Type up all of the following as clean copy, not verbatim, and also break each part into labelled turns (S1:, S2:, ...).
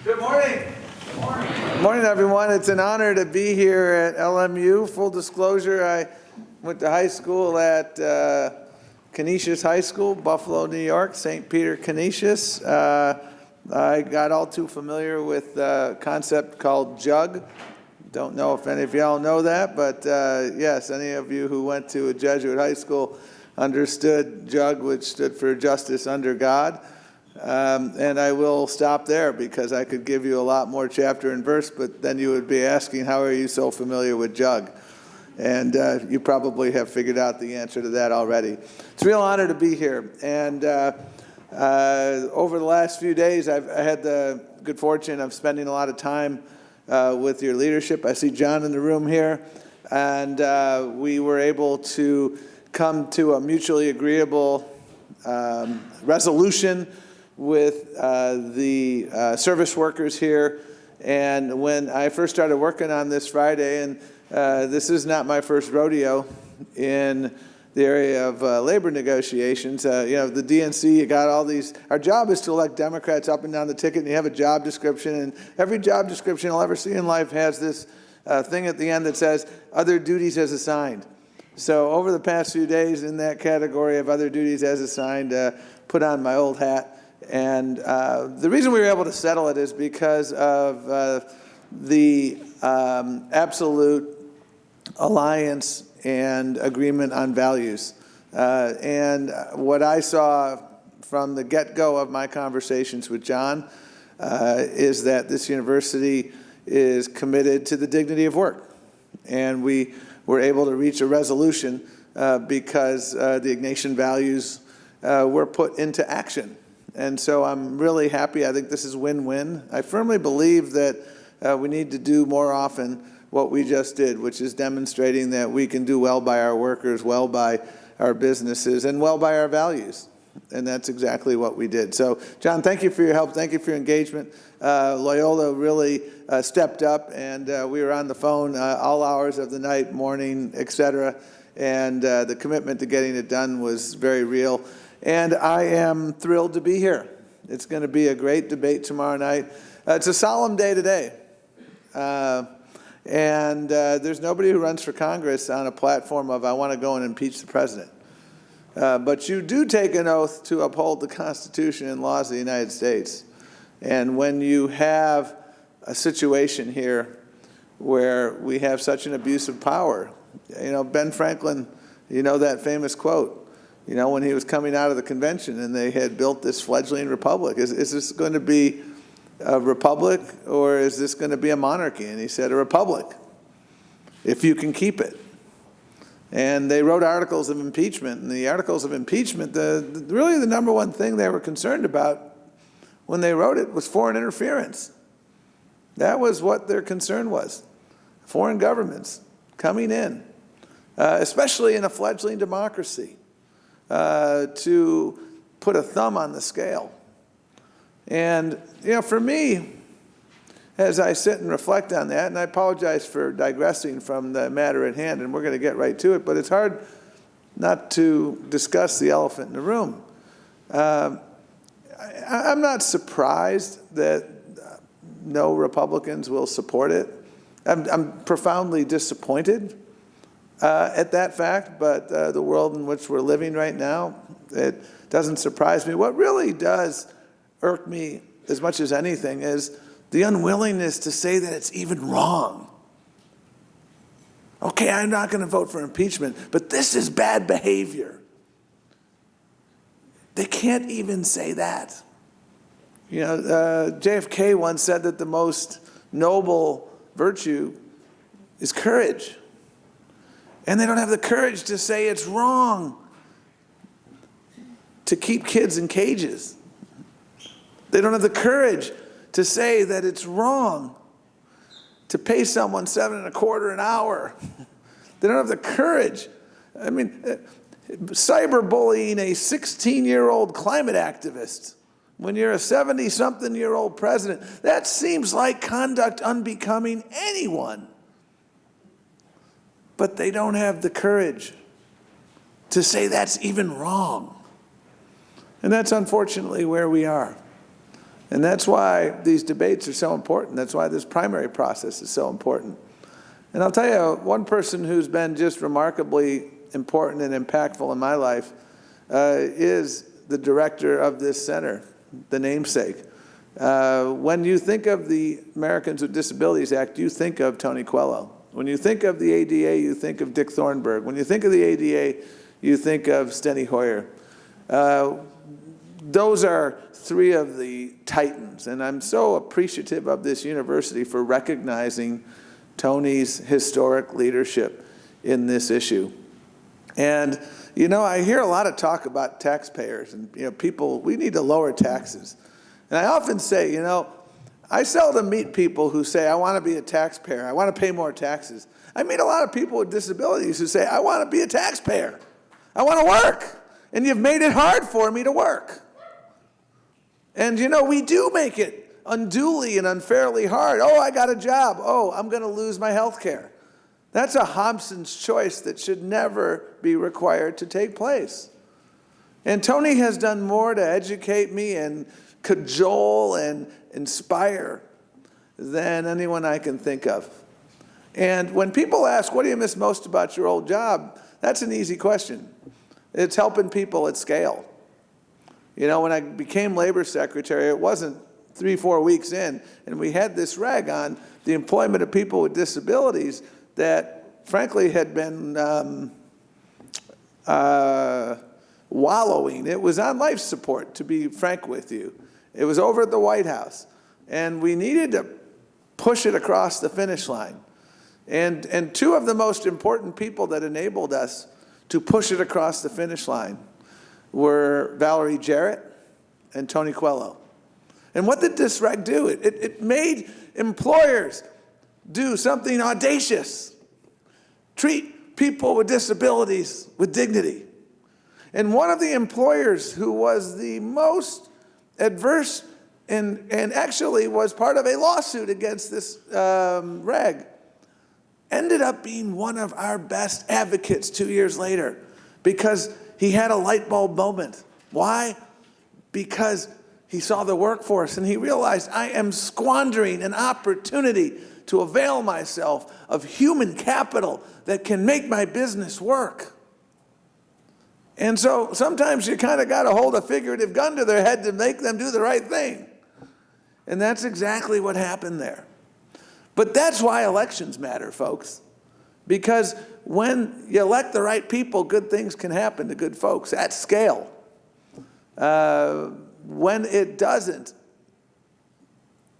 S1: Good morning. Good morning. Good morning, everyone. It's an honor to be here at LMU. Full disclosure, I went to high school at Canisius High School, Buffalo, New York, St. Peter Canisius. I got all too familiar with a concept called JUG. Don't know if any of y'all know that, but yes, any of you who went to a Jesuit high school understood JUG, which stood for Justice Under God. And I will stop there because I could give you a lot more chapter and verse, but then you would be asking, how are you so familiar with JUG? And you probably have figured out the answer to that already. It's a real honor to be here. And over the last few days, I had the good fortune of spending a lot of time with your leadership. I see John in the room here. And we were able to come to a mutually agreeable resolution with the service workers here. And when I first started working on this Friday, and this is not my first rodeo in the area of labor negotiations. The DNC, you got all these, our job is to elect Democrats up and down the ticket, and you have a job description, and every job description you'll ever see in life has this thing at the end that says, other duties as assigned. So over the past few days in that category of other duties as assigned, put on my old hat. And the reason we were able to settle it is because of the absolute alliance and agreement on values. And what I saw from the get-go of my conversations with John is that this university is committed to the dignity of work. And we were able to reach a resolution because the Ignatian Values were put into action. And so I'm really happy. I think this is win-win. I firmly believe that we need to do more often what we just did, which is demonstrating that we can do well by our workers, well by our businesses, and well by our values. And that's exactly what we did. So, John, thank you for your help. Thank you for your engagement. Loyola really stepped up, and we were on the phone all hours of the night, morning, et cetera. And the commitment to getting it done was very real. And I am thrilled to be here. It's going to be a great debate tomorrow night. It's a solemn day today. And there's nobody who runs for Congress on a platform of, I want to go and impeach the president. But you do take an oath to uphold the Constitution and laws of the United States. And when you have a situation here where we have such an abuse of power, Ben Franklin, that famous quote, when he was coming out of the convention and they had built this fledgling republic, is this going to be a republic or is this going to be a monarchy? And he said, a republic, if you can keep it. And they wrote articles of impeachment, and the articles of impeachment, really the number one thing they were concerned about when they wrote it was foreign interference. That was what their concern was. Foreign governments coming in, especially in a fledgling democracy, to put a thumb on the scale. And, for me, as I sit and reflect on that, and I apologize for digressing from the matter at hand, and we're going to get right to it, but it's hard not to discuss the elephant in the room. I'm not surprised that no Republicans will support it. I'm profoundly disappointed at that fact, but the world in which we're living right now, it doesn't surprise me. What really does irk me as much as anything is the unwillingness to say that it's even wrong. Okay, I'm not going to vote for impeachment, but this is bad behavior. They can't even say that. JFK once said that the most noble virtue is courage. And they don't have the courage to say it's wrong to keep kids in cages. They don't have the courage to say that it's wrong to pay someone $7.25 an hour. They don't have the courage. I mean, cyberbullying a 16-year-old climate activist when you're a 70-something-year-old president, that seems like conduct unbecoming anyone. But they don't have the courage to say that's even wrong. And that's unfortunately where we are. And that's why these debates are so important. That's why this primary process is so important. And I'll tell you, one person who's been just remarkably important and impactful in my life is the director of this center, the namesake. When you think of the Americans with Disabilities Act, you think of Tony Coelho. When you think of the ADA, you think of Dick Thornburg. When you think of the ADA, you think of Steny Hoyer. Those are three of the titans, and I'm so appreciative of this university for recognizing Tony's historic leadership in this issue. And, you know, I hear a lot of talk about taxpayers and, you know, people, we need to lower taxes. And I often say, you know, I seldom meet people who say, I want to be a taxpayer, I want to pay more taxes. I meet a lot of people with disabilities who say, I want to be a taxpayer, I want to work, and you've made it hard for me to work. And, you know, we do make it unduly and unfairly hard. Oh, I got a job. Oh, I'm going to lose my health care. That's a Hobson's choice that should never be required to take place. And Tony has done more to educate me and cajole and inspire than anyone I can think of. And when people ask, what do you miss most about your old job? That's an easy question. It's helping people at scale. You know, when I became labor secretary, it wasn't 3-4 weeks in, and we had this reg on the employment of people with disabilities that, frankly, had been wallowing. It was on life support, to be frank with you. It was over at the White House, and we needed to push it across the finish line. And two of the most important people that enabled us to push it across the finish line were Valerie Jarrett and Tony Coelho. And what did this reg do? It made employers do something audacious. Treat people with disabilities with dignity. And one of the employers who was the most adverse and actually was part of a lawsuit against this reg ended up being one of our best advocates 2 years later because he had a light bulb moment. Why? Because he saw the workforce and he realized, I am squandering an opportunity to avail myself of human capital that can make my business work. And so sometimes you kind of got to hold a figurative gun to their head to make them do the right thing. And that's exactly what happened there. But that's why elections matter, folks. Because when you elect the right people, good things can happen to good folks at scale. When it doesn't,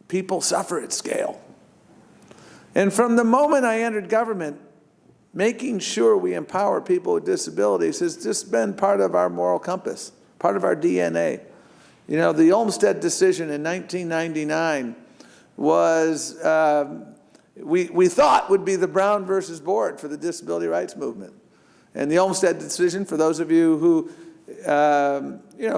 S1: people suffer at scale. And from the moment I entered government, making sure we empower people with disabilities has just been part of our moral compass, part of our DNA. You know, the Olmstead Decision in 1999 was we thought would be the Brown versus Board for the disability rights movement. And the Olmstead Decision, for those of you who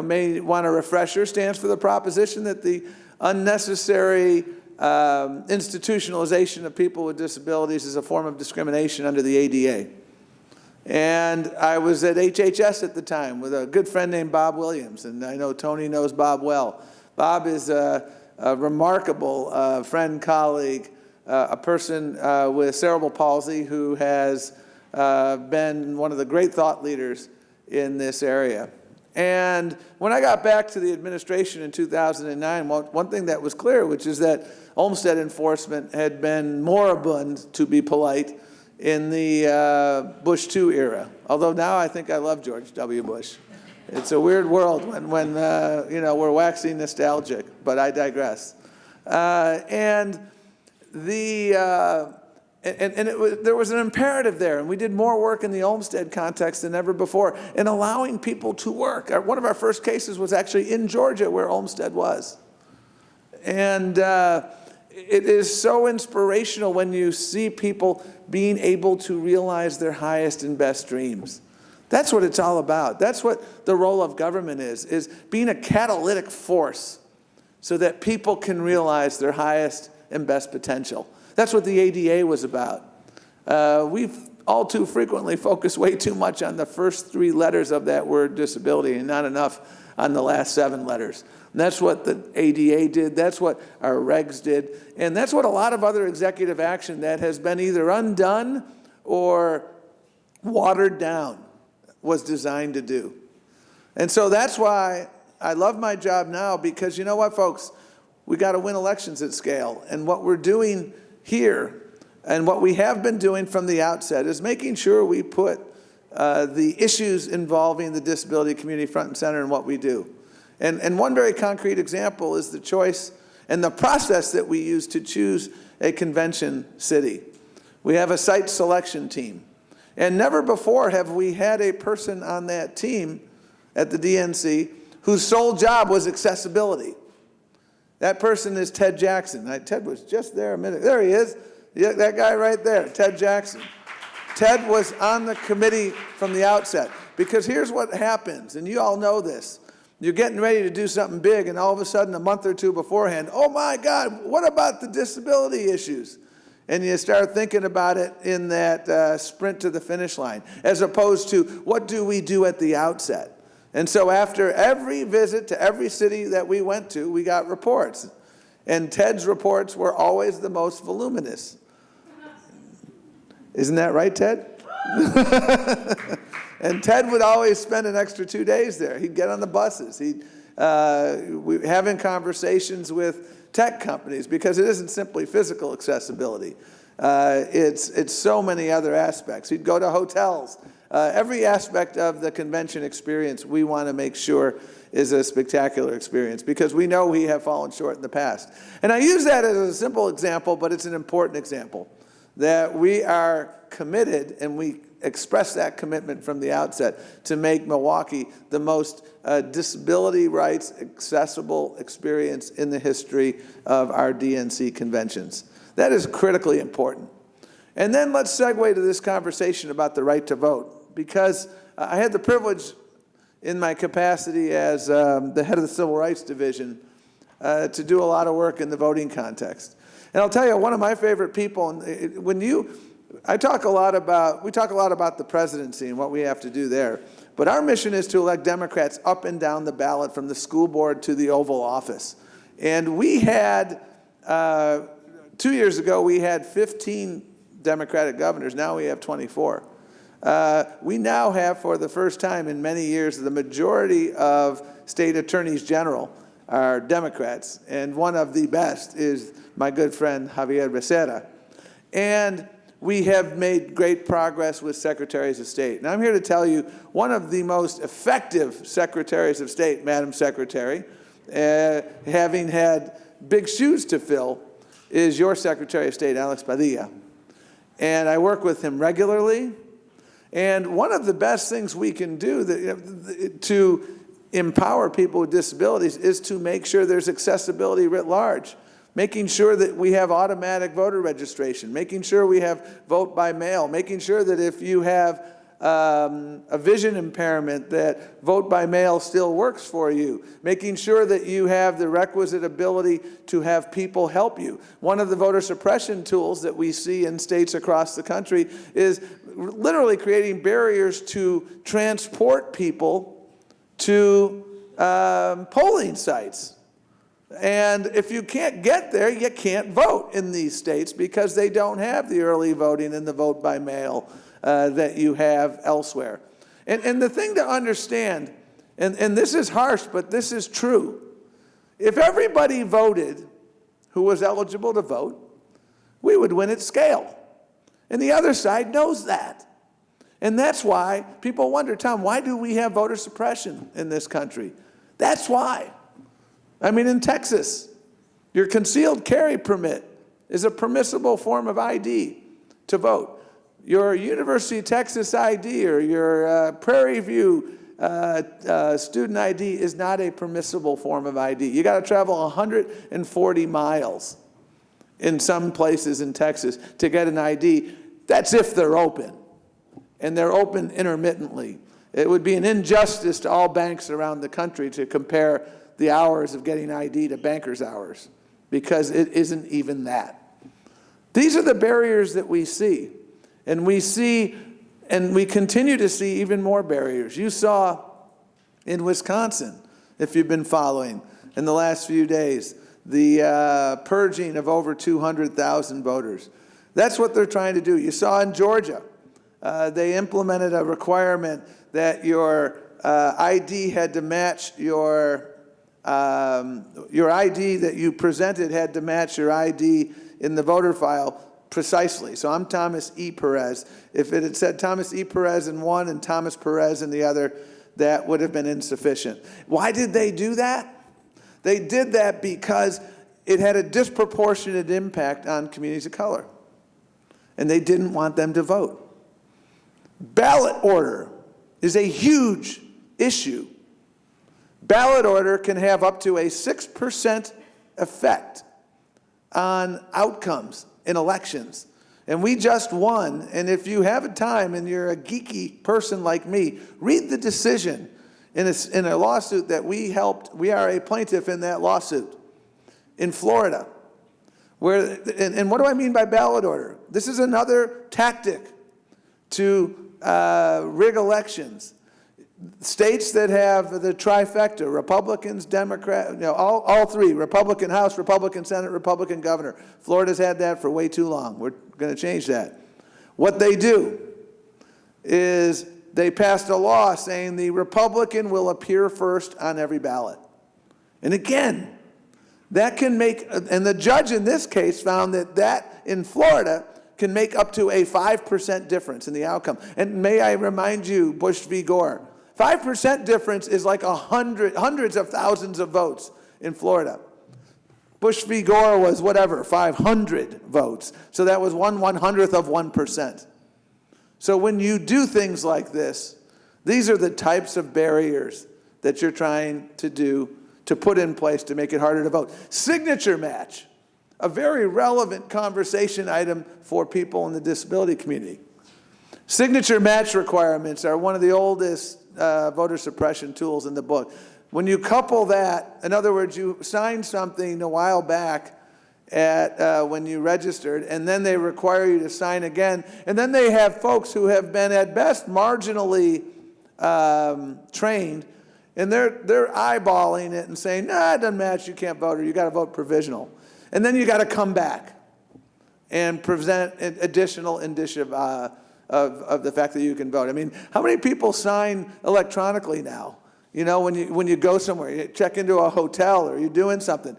S1: may want a refresher, stands for the proposition that the unnecessary institutionalization of people with disabilities is a form of discrimination under the ADA. And I was at HHS at the time with a good friend named Bob Williams, and I know Tony knows Bob well. Bob is a remarkable friend, colleague, a person with cerebral palsy who has been one of the great thought leaders in this area. And when I got back to the administration in 2009, one thing that was clear, which is that Olmstead enforcement had been moribund, to be polite, in the Bush II era. Although now I think I love George W. Bush. It's a weird world when we're waxing nostalgic, but I digress. There was an imperative there, and we did more work in the Olmstead context than ever before in allowing people to work. One of our first cases was actually in Georgia, where Olmstead was. And it is so inspirational when you see people being able to realize their highest and best dreams. That's what it's all about. That's what the role of government is being a catalytic force so that people can realize their highest and best potential. That's what the ADA was about. We've all too frequently focused way too much on the first three letters of that word, disability, and not enough on the last 7 letters. And that's what the ADA did, that's what our regs did, and that's what a lot of other executive action that has been either undone or watered down was designed to do. And so that's why I love my job now, because you know what, folks? We got to win elections at scale. And what we're doing here, and what we have been doing from the outset, is making sure we put the issues involving the disability community front and center in what we do. And one very concrete example is the choice and the process that we use to choose a convention city. We have a site selection team. And never before have we had a person on that team at the DNC whose sole job was accessibility. That person is Ted Jackson. Ted was just there a minute. There he is. Yeah, that guy right there, Ted Jackson. Ted was on the committee from the outset. Because here's what happens, and you all know this. You're getting ready to do something big, and all of a sudden, a month or two beforehand, oh my God, what about the disability issues? And you start thinking about it in that sprint to the finish line, as opposed to what do we do at the outset? And so after every visit to every city that we went to, we got reports. And Ted's reports were always the most voluminous. Isn't that right, Ted? And Ted would always spend an extra 2 days there. He'd get on the buses. He'd having conversations with tech companies, because it isn't simply physical accessibility. It's so many other aspects. He'd go to hotels. Every aspect of the convention experience we want to make sure is a spectacular experience, because we know we have fallen short in the past. And I use that as a simple example, but it's an important example, that we are committed, and we express that commitment from the outset, to make Milwaukee the most disability rights accessible experience in the history of our DNC conventions. That is critically important. And then let's segue to this conversation about the right to vote, because I had the privilege in my capacity as the head of the Civil Rights Division to do a lot of work in the voting context. And I'll tell you, one of my favorite people, we talk a lot about the presidency and what we have to do there, but our mission is to elect Democrats up and down the ballot, from the school board to the Oval Office. And we had, 2 years ago, we had 15 Democratic governors. Now we have 24. We now have, for the first time in many years, the majority of state attorneys general are Democrats, and one of the best is my good friend Javier Becerra. And we have made great progress with secretaries of state. And I'm here to tell you, one of the most effective secretaries of state, Madam Secretary, having had big shoes to fill, is your Secretary of State, Alex Padilla. And I work with him regularly. And one of the best things we can do to empower people with disabilities is to make sure there's accessibility writ large. Making sure that we have automatic voter registration, making sure we have vote by mail, making sure that if you have a vision impairment, that vote by mail still works for you, making sure that you have the requisite ability to have people help you. One of the voter suppression tools that we see in states across the country is literally creating barriers to transport people to polling sites. And if you can't get there, you can't vote in these states, because they don't have the early voting and the vote by mail that you have elsewhere. And the thing to understand, and this is harsh, but this is true. If everybody voted who was eligible to vote, we would win at scale. And the other side knows that. And that's why people wonder, Tom, why do we have voter suppression in this country? That's why. I mean, in Texas, your concealed carry permit is a permissible form of ID to vote. Your University of Texas ID or your Prairie View student ID is not a permissible form of ID. You got to travel 140 miles in some places in Texas to get an ID. That's if they're open, and they're open intermittently. It would be an injustice to all banks around the country to compare the hours of getting ID to bankers' hours, because it isn't even that. These are the barriers that we see. And we see, and we continue to see, even more barriers. You saw in Wisconsin, if you've been following in the last few days, the purging of over 200,000 voters. That's what they're trying to do. You saw in Georgia, they implemented a requirement that your ID had to match your ID that you presented had to match your ID in the voter file precisely. So I'm Thomas E. Perez. If it had said Thomas E. Perez in one and Thomas Perez in the other, that would have been insufficient. Why did they do that? They did that because it had a disproportionate impact on communities of color, and they didn't want them to vote. Ballot order is a huge issue. Ballot order can have up to a 6% effect on outcomes in elections. And we just won, and if you have a time and you're a geeky person like me, read the decision in a lawsuit that we helped. We are a plaintiff in that lawsuit in Florida. And what do I mean by ballot order? This is another tactic to rig elections. States that have the trifecta, Republicans, Democrats, all three, Republican House, Republican Senate, Republican Governor. Florida's had that for way too long. We're going to change that. What they do is they passed a law saying the Republican will appear first on every ballot. And again, that can make, and the judge in this case found that in Florida can make up to a 5% difference in the outcome. And may I remind you, Bush v. Gore, 5% difference is like hundreds of thousands of votes in Florida. Bush v. Gore was 500 votes. So that was 1/100th of 1%. So when you do things like this, these are the types of barriers that you're trying to do, to put in place to make it harder to vote. Signature match, a very relevant conversation item for people in the disability community. Signature match requirements are one of the oldest voter suppression tools in the book. When you couple that, in other words, you signed something a while back when you registered, and then they require you to sign again, and then they have folks who have been at best marginally trained, and they're eyeballing it and saying, nah, it doesn't match, you can't vote, or you got to vote provisional. And then you got to come back and present additional indicia of the fact that you can vote. I mean, how many people sign electronically now? You know, when you go somewhere, you check into a hotel or you're doing something.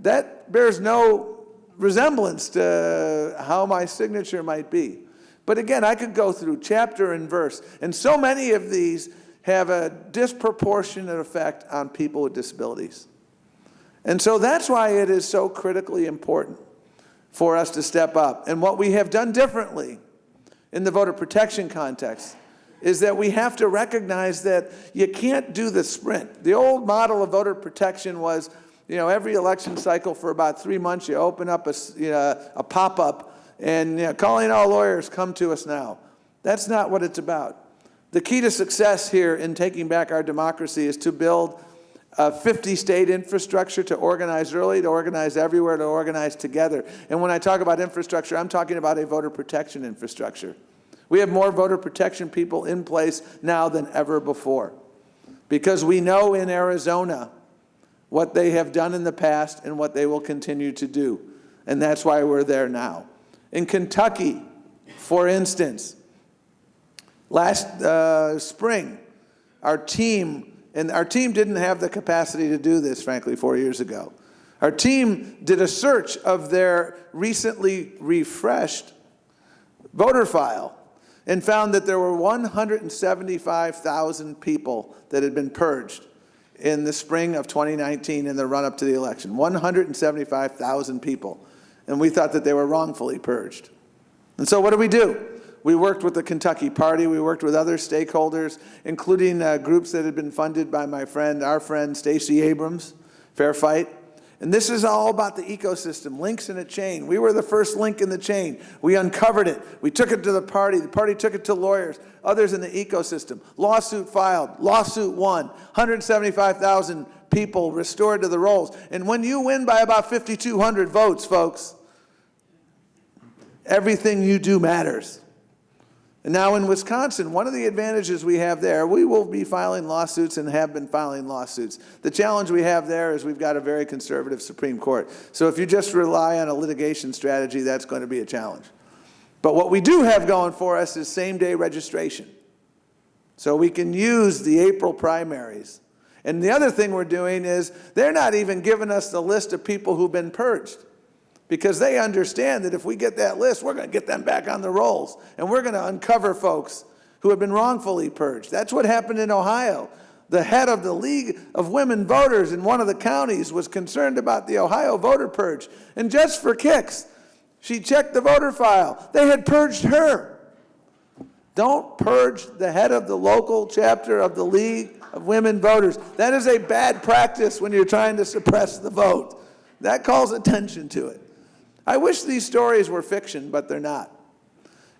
S1: That bears no resemblance to how my signature might be. But again, I could go through chapter and verse, and so many of these have a disproportionate effect on people with disabilities. And so that's why it is so critically important for us to step up. And what we have done differently in the voter protection context is that we have to recognize that you can't do the sprint. The old model of voter protection was, every election cycle for about 3 months, you open up a pop-up and calling all lawyers, come to us now. That's not what it's about. The key to success here in taking back our democracy is to build a 50-state infrastructure, to organize early, to organize everywhere, to organize together. And when I talk about infrastructure, I'm talking about a voter protection infrastructure. We have more voter protection people in place now than ever before, because we know in Arizona what they have done in the past and what they will continue to do. And that's why we're there now. In Kentucky, for instance, last spring, our team didn't have the capacity to do this, frankly, 4 years ago. Our team did a search of their recently refreshed voter file and found that there were 175,000 people that had been purged in the spring of 2019 in the run-up to the election. 175,000 people. And we thought that they were wrongfully purged. And so what do? We worked with the Kentucky Party. We worked with other stakeholders, including groups that had been funded by our friend Stacey Abrams, Fair Fight. And this is all about the ecosystem, links in a chain. We were the first link in the chain. We uncovered it. We took it to the party took it to lawyers, others in the ecosystem. Lawsuit filed, lawsuit won, 175,000 people restored to the rolls. And when you win by about 5,200 votes, folks, everything you do matters. And now in Wisconsin, one of the advantages we have there, we will be filing lawsuits and have been filing lawsuits. The challenge we have there is we've got a very conservative Supreme Court. So if you just rely on a litigation strategy, that's going to be a challenge. But what we do have going for us is same-day registration. So we can use the April primaries. And the other thing we're doing is they're not even giving us the list of people who've been purged, because they understand that if we get that list, we're going to get them back on the rolls. And we're going to uncover folks who have been wrongfully purged. That's what happened in Ohio. The head of the League of Women Voters in one of the counties was concerned about the Ohio voter purge. And just for kicks, she checked the voter file. They had purged her. Don't purge the head of the local chapter of the League of Women Voters. That is a bad practice when you're trying to suppress the vote. That calls attention to it. I wish these stories were fiction, but they're not.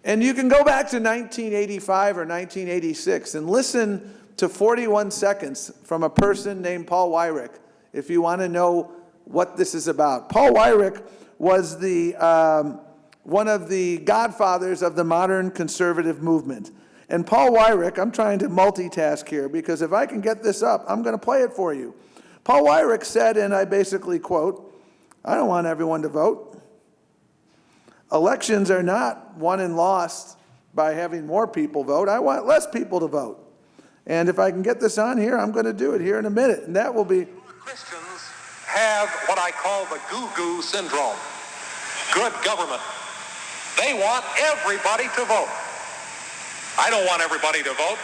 S1: And you can go back to 1985 or 1986 and listen to 41 seconds from a person named Paul Weyrich if you want to know what this is about. Paul Weyrich was one of the godfathers of the modern conservative movement. And Paul Weyrich, I'm trying to multitask here because if I can get this up, I'm going to play it for you. Paul Weyrich said, and I basically quote, "I don't want everyone to vote. Elections are not won and lost by having more people vote. I want less people to vote. And if I can get this on here, I'm going to do it here in a minute. And that will be..."
S2: Christians have what I call the goo-goo syndrome. Good government. They want everybody to vote. I don't want everybody to vote.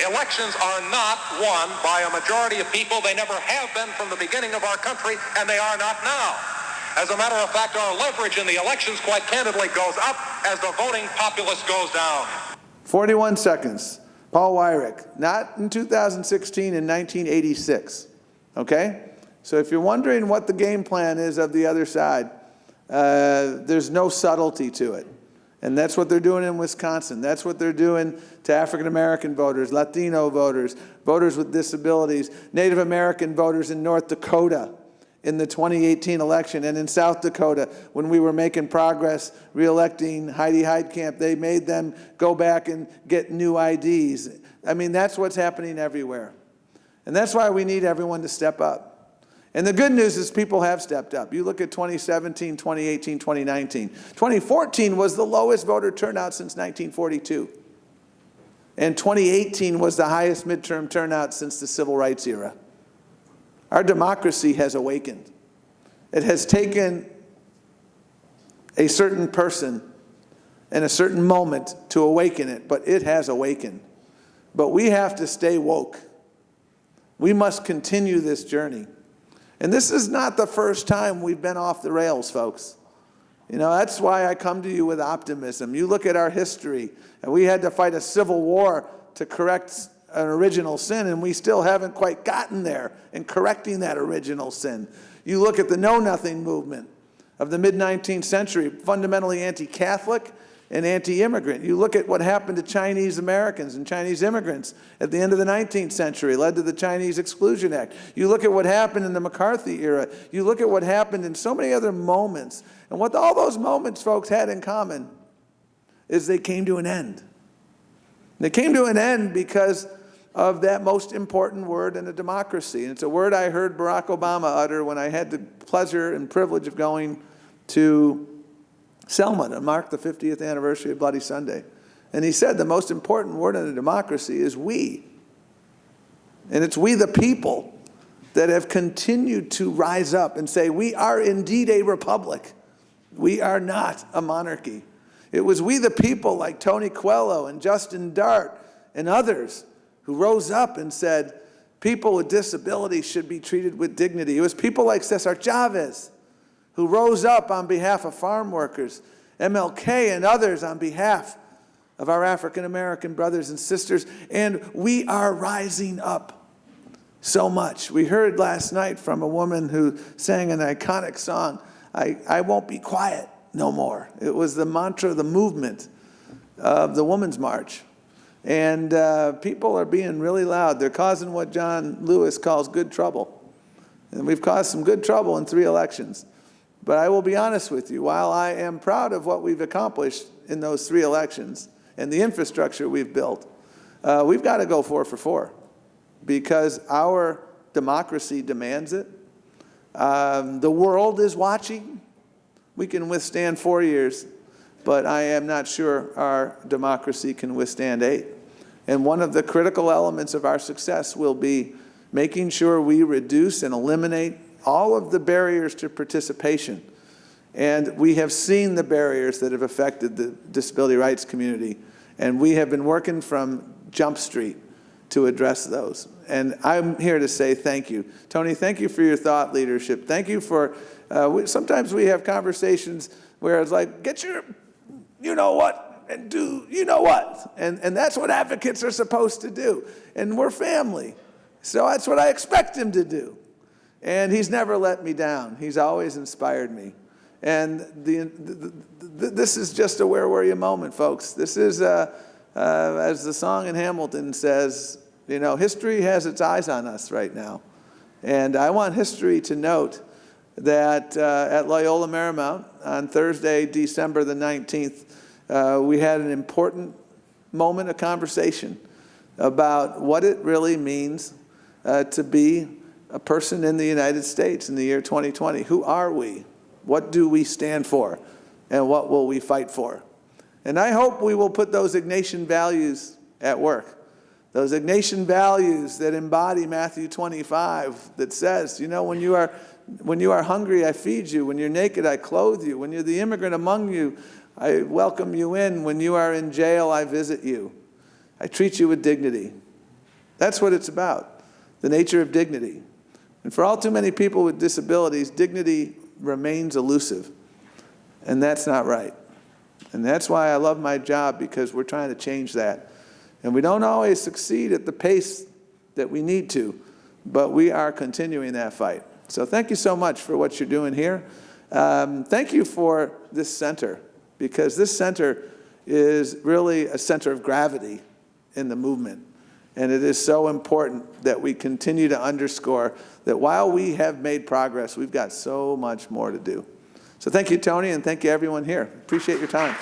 S2: Elections are not won by a majority of people. They never have been from the beginning of our country, and they are not now. As a matter of fact, our leverage in the elections, quite candidly, goes up as the voting populace goes down.
S1: 41 seconds. Paul Weyrich, not in 2016, in 1986. Okay? So if you're wondering what the game plan is of the other side, there's no subtlety to it. And that's what they're doing in Wisconsin. That's what they're doing to African American voters, Latino voters, voters with disabilities, Native American voters in North Dakota in the 2018 election, and in South Dakota when we were making progress re-electing Heidi Heitkamp. They made them go back and get new IDs. I mean, that's what's happening everywhere. And that's why we need everyone to step up. And the good news is people have stepped up. You look at 2017, 2018, 2019. 2014 was the lowest voter turnout since 1942. And 2018 was the highest midterm turnout since the Civil Rights era. Our democracy has awakened. It has taken a certain person and a certain moment to awaken it, but it has awakened. But we have to stay woke. We must continue this journey. And this is not the first time we've been off the rails, folks. You know, that's why I come to you with optimism. You look at our history, and we had to fight a civil war to correct an original sin, and we still haven't quite gotten there in correcting that original sin. You look at the Know Nothing movement of the mid-19th century, fundamentally anti-Catholic and anti-immigrant. You look at what happened to Chinese Americans and Chinese immigrants at the end of the 19th century, led to the Chinese Exclusion Act. You look at what happened in the McCarthy era. You look at what happened in so many other moments. And what all those moments, folks, had in common is they came to an end. They came to an end because of that most important word in a democracy. And it's a word I heard Barack Obama utter when I had the pleasure and privilege of going to Selma to mark the 50th anniversary of Bloody Sunday. And he said the most important word in a democracy is we. And it's we the people that have continued to rise up and say we are indeed a republic. We are not a monarchy. It was we the people like Tony Coelho and Justin Dart and others who rose up and said people with disabilities should be treated with dignity. It was people like Cesar Chavez who rose up on behalf of farm workers, MLK and others on behalf of our African American brothers and sisters, and we are rising up so much. We heard last night from a woman who sang an iconic song, I won't be quiet no more. It was the mantra, the movement of the Women's March. And people are being really loud. They're causing what John Lewis calls good trouble. And we've caused some good trouble in 3 elections. But I will be honest with you, while I am proud of what we've accomplished in those 3 elections, and the infrastructure we've built, we've got to go 4 for 4 because our democracy demands it. The world is watching. We can withstand 4 years, but I am not sure our democracy can withstand 8. And one of the critical elements of our success will be making sure we reduce and eliminate all of the barriers to participation. And we have seen the barriers that have affected the disability rights community, and we have been working from Jump Street to address those. And I'm here to say thank you. Tony, thank you for your thought leadership. Thank you for, sometimes we have conversations where it's like, get your you-know-what and do you-know-what. And that's what advocates are supposed to do. And we're family. So that's what I expect him to do. And he's never let me down. He's always inspired me. And this is just a where were you moment, folks. This is, as the song in Hamilton says, you know, history has its eyes on us right now. And I want history to note that at Loyola Marymount on Thursday, December the 19th, we had an important moment of conversation about what it really means to be a person in the United States in the year 2020. Who are we? What do we stand for? And what will we fight for? And I hope we will put those Ignatian values at work. Those Ignatian values that embody Matthew 25 that says, you know, when you are hungry, I feed you. When you're naked, I clothe you. When you're the immigrant among you, I welcome you in. When you are in jail, I visit you. I treat you with dignity. That's what it's about, the nature of dignity. And for all too many people with disabilities, dignity remains elusive. And that's not right. And that's why I love my job, because we're trying to change that. And we don't always succeed at the pace that we need to, but we are continuing that fight. So thank you so much for what you're doing here. Thank you for this center, because this center is really a center of gravity in the movement. And it is so important that we continue to underscore that while we have made progress, we've got so much more to do. So thank you, Tony, and thank you, everyone here. Appreciate your time.